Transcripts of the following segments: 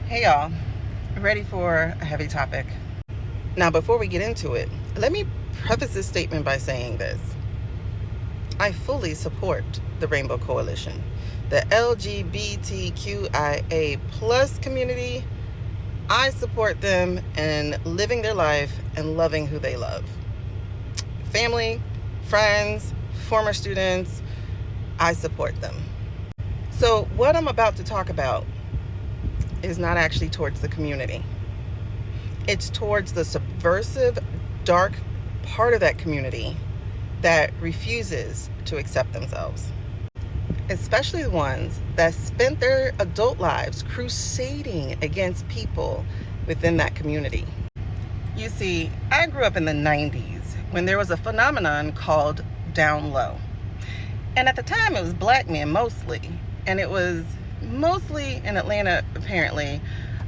Hey y'all, ready for a heavy topic. Now before we get into it, let me preface this statement by saying this. I fully support the Rainbow Coalition, the LGBTQIA plus community. I support them in living their life and loving who they love. Family, friends, former students, I support them. So what I'm about to talk about is not actually towards the community. It's towards the subversive, dark part of that community that refuses to accept themselves. Especially the ones that spent their adult lives crusading against people within that community. You see, I grew up in the 90s when there was a phenomenon called down low. And at the time it was black men mostly, and it was mostly in Atlanta apparently,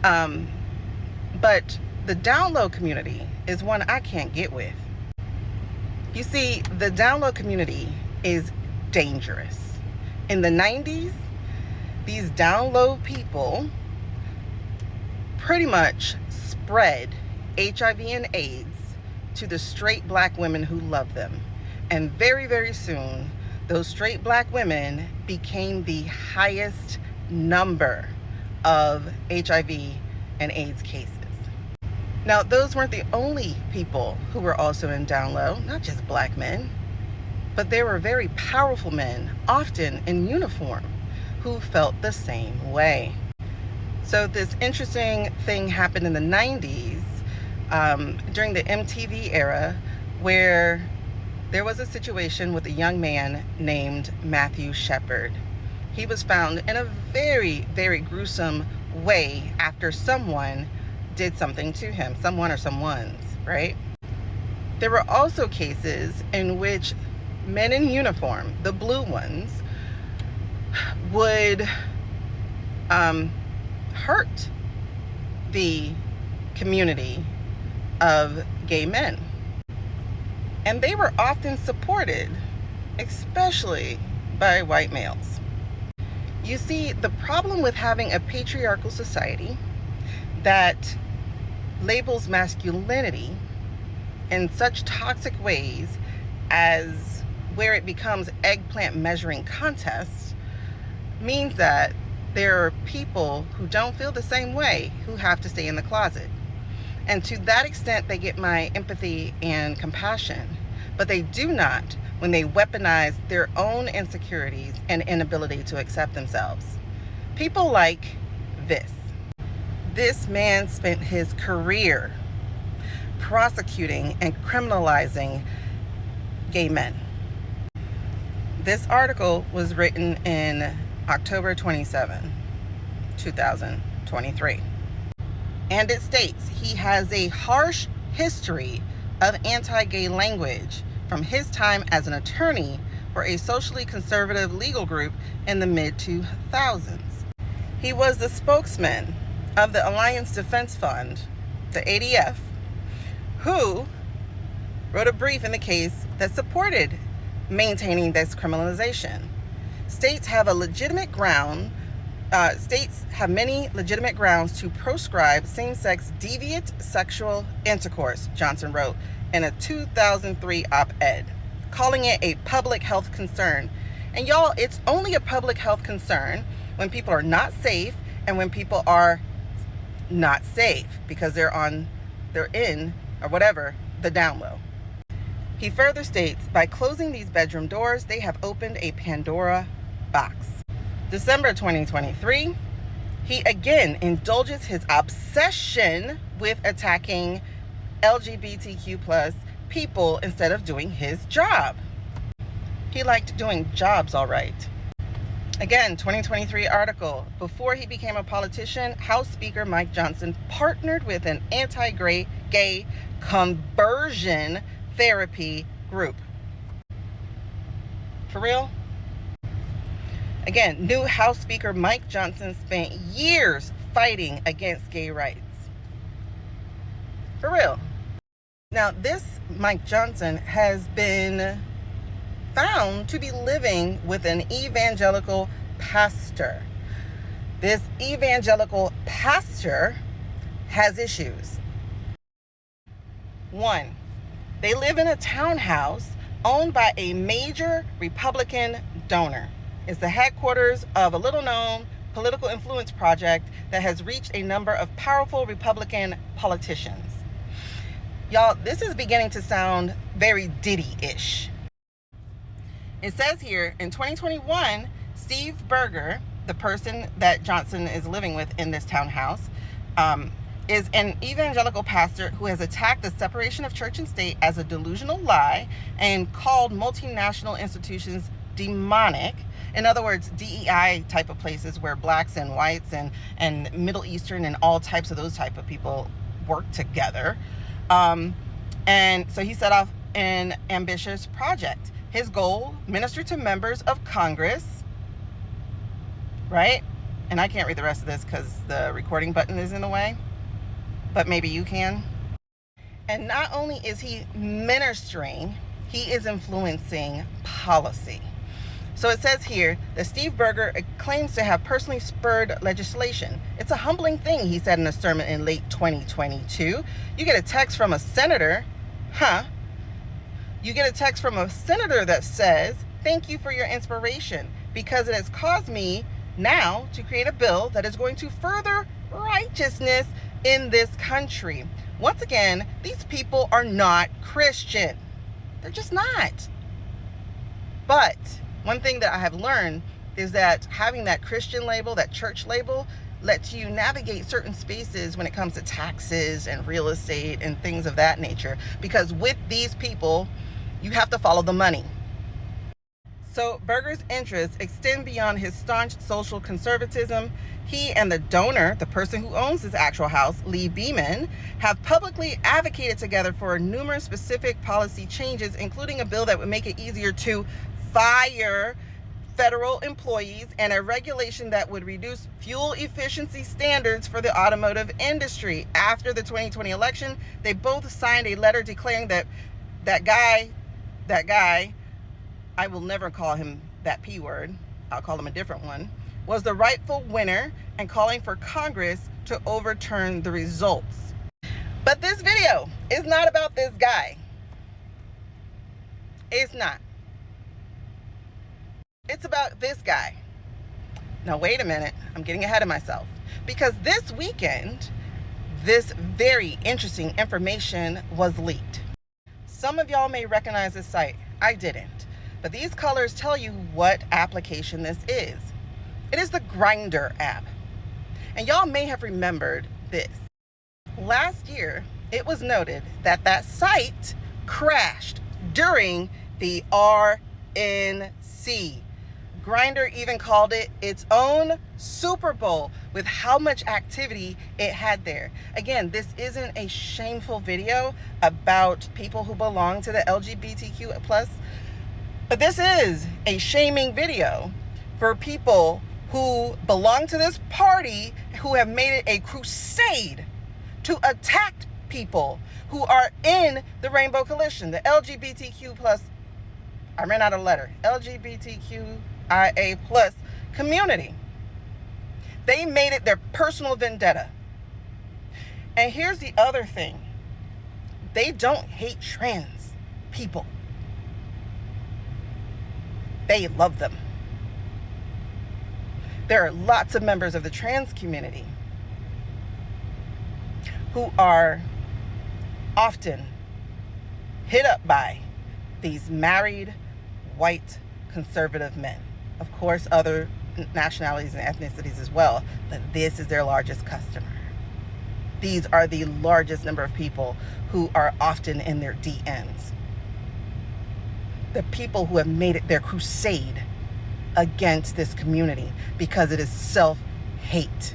but the down low community is one I can't get with. You see, the down low community is dangerous. In the 90s, these down low people pretty much spread HIV and AIDS to the straight black women who love them. And very, very soon, those straight black women became the highest number of HIV and AIDS cases. Now, those weren't the only people who were also in down low, not just black men, but there were very powerful men, often in uniform, who felt the same way. So this interesting thing happened in the 90s, during the MTV era, where there was a situation with a young man named Matthew Shepard. He was found in a very, very gruesome way after someone did something to him, someone or someones, right? There were also cases in which men in uniform, the blue ones, would hurt the community of gay men. And they were often supported, especially by white males. You see, the problem with having a patriarchal society that labels masculinity in such toxic ways as where it becomes eggplant measuring contests means that there are people who don't feel the same way who have to stay in the closet. And to that extent, they get my empathy and compassion, but they do not when they weaponize their own insecurities and inability to accept themselves. People like this. This man spent his career prosecuting and criminalizing gay men. This article was written in October 27, 2023. And it states he has a harsh history of anti-gay language from his time as an attorney for a socially conservative legal group in the mid-2000s. He was the spokesman of the Alliance Defense Fund, the ADF, who wrote a brief in the case that supported maintaining this criminalization. States have many legitimate grounds to proscribe same-sex deviant sexual intercourse, Johnson wrote in a 2003 op-ed, calling it a public health concern. And y'all, it's only a public health concern when people are not safe and when people are not safe because they're in, or whatever, the down low. He further states, by closing these bedroom doors, they have opened a Pandora box. December 2023, he again indulges his obsession with attacking LGBTQ plus people instead of doing his job. He liked doing jobs all right. Again, 2023 article. Before he became a politician, House Speaker Mike Johnson partnered with an anti-gay conversion therapy group. For real? Again, new House Speaker Mike Johnson spent years fighting against gay rights. For real. Now, this Mike Johnson has been found to be living with an evangelical pastor. this evangelical pastor has issues. One, they live in a townhouse owned by a major Republican donor. It's the headquarters of a little-known political influence project that has reached a number of powerful Republican politicians. Y'all, this is beginning to sound very Diddy-ish. It says here, in 2021, Steve Berger, the person that Johnson is living with in this townhouse, is an evangelical pastor who has attacked the separation of church and state as a delusional lie and called multinational institutions demonic. In other words, DEI type of places where blacks and whites and Middle Eastern and all types of those type of people work together. And so he set off an ambitious project. His goal, minister to members of Congress, right? And I can't read the rest of this because the recording button is in the way, but maybe you can. And not only is he ministering, he is influencing policy. So it says here that Steve Berger claims to have personally spurred legislation. It's a humbling thing, he said in a sermon in late 2022. You get a text from a senator, You get a text from a senator that says, "Thank you for your inspiration, because it has caused me now to create a bill that is going to further righteousness in this country." Once again, these people are not Christian. They're just not. But one thing that I have learned is that having that Christian label, that church label, lets you navigate certain spaces when it comes to taxes and real estate and things of that nature. Because with these people, you have to follow the money. So Berger's interests extend beyond his staunch social conservatism. He and the donor, the person who owns this actual house, Lee Beeman, have publicly advocated together for numerous specific policy changes, including a bill that would make it easier to fire federal employees and a regulation that would reduce fuel efficiency standards for the automotive industry. After the 2020 election, they both signed a letter declaring that that guy, I will never call him that P word, I'll call him a different one, was the rightful winner, and calling for Congress to overturn the results. But this video is not about this guy. It's not. It's about this guy. Now, wait a minute. I'm getting ahead of myself. Because this weekend, this very interesting information was leaked. Some of y'all may recognize this site. I didn't. But these colors tell you what application this is. It is the Grindr app. And y'all may have remembered this. Last year, it was noted that that site crashed during the RNC. Grindr even called it its own Super Bowl with how much activity it had there. Again, this isn't a shameful video about people who belong to the LGBTQ plus, but this is a shaming video for people who belong to this party who have made it a crusade to attack people who are in the Rainbow Coalition, the LGBTQ plus, I ran out of letter, LGBTQIA plus community. They made it their personal vendetta. And here's the other thing. They don't hate trans people. They love them. There are lots of members of the trans community who are often hit up by these married white conservative men. Of course, other nationalities and ethnicities as well, but this is their largest customer. These are the largest number of people who are often in their DMs. The people who have made it their crusade against this community because it is self-hate.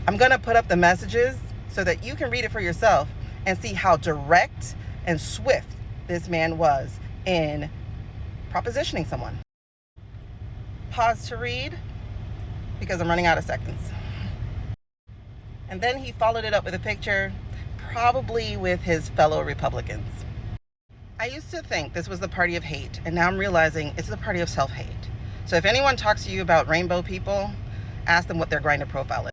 I'm going to put up the messages so that you can read it for yourself and see how direct and swift this man was in propositioning someone. Pause to read because I'm running out of seconds. And then he followed it up with a picture, probably with his fellow Republicans. I used to think this was the party of hate, and now I'm realizing it's the party of self-hate. So if anyone talks to you about rainbow people, ask them what their Grindr profile is.